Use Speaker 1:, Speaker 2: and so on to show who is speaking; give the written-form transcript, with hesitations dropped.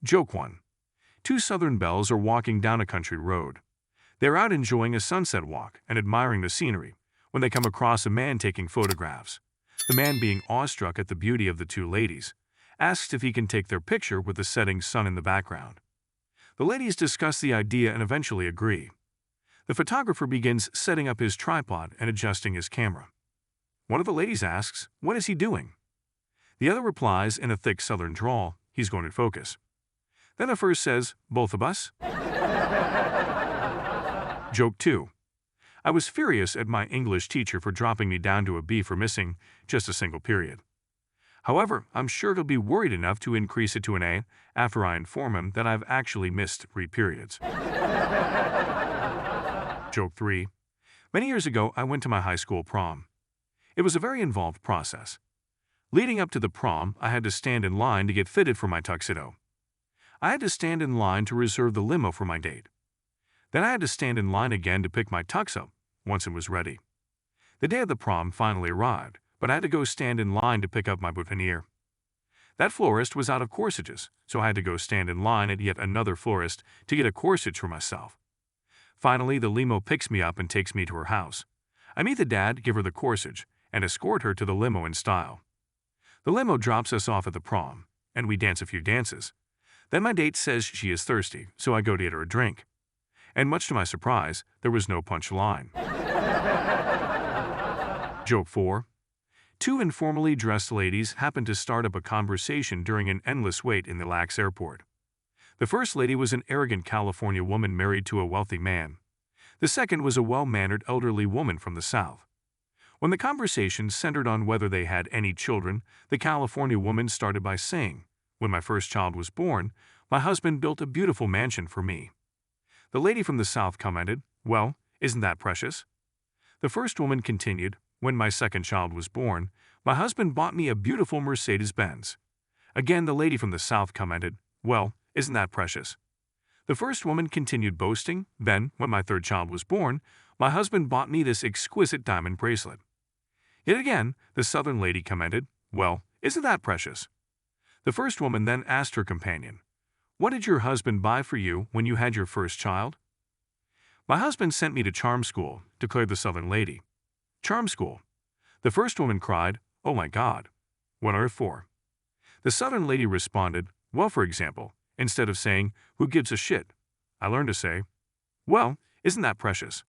Speaker 1: Joke 1. Two Southern belles are walking down a country road. They're out enjoying a sunset walk and admiring the scenery when they come across a man taking photographs. The man, being awestruck at the beauty of the two ladies, asks if he can take their picture with the setting sun in the background. The ladies discuss the idea and eventually agree. The photographer begins setting up his tripod and adjusting his camera. One of the ladies asks, "What is he doing?" The other replies in a thick Southern drawl, "He's going to focus." Then the first says, "Both of us?" Joke 2. I was furious at my English teacher for dropping me down to a B for missing just a single period. However, I'm sure he'll be worried enough to increase it to an A after I inform him that I've actually missed 3 periods. Joke 3. Many years ago, I went to my high school prom. It was a very involved process. Leading up to the prom, I had to stand in line to get fitted for my tuxedo. I had to stand in line to reserve the limo for my date. Then I had to stand in line again to pick my tux up once it was ready. The day of the prom finally arrived, but I had to go stand in line to pick up my boutonniere. That florist was out of corsages, so I had to go stand in line at yet another florist to get a corsage for myself. Finally, the limo picks me up and takes me to her house. I meet the dad, give her the corsage, and escort her to the limo in style. The limo drops us off at the prom, and we dance a few dances. Then my date says she is thirsty, so I go to get her a drink. And much to my surprise, there was no punch line. Joke 4. Two informally dressed ladies happen to start up a conversation during an endless wait in the lax airport. The first lady was an arrogant California woman married to a wealthy man. The second was a well-mannered elderly woman from the South. When the conversation centered on whether they had any children, the California woman started by saying, "When my first child was born, my husband built a beautiful mansion for me." The lady from the South commented, "Well, isn't that precious?" The first woman continued, "When my second child was born, my husband bought me a beautiful Mercedes-Benz." Again, the lady from the South commented, "Well, isn't that precious?" The first woman continued boasting, "Then, when my third child was born, my husband bought me this exquisite diamond bracelet." Yet again, the Southern lady commented, "Well, isn't that precious?" The first woman then asked her companion, "What did your husband buy for you when you had your first child?" "My husband sent me to charm school," declared the Southern lady. "Charm school?" The first woman cried, "Oh my God, what are it for?" The Southern lady responded, "Well, for example, instead of saying, 'Who gives a shit?' I learned to say, 'Well, isn't that precious?'"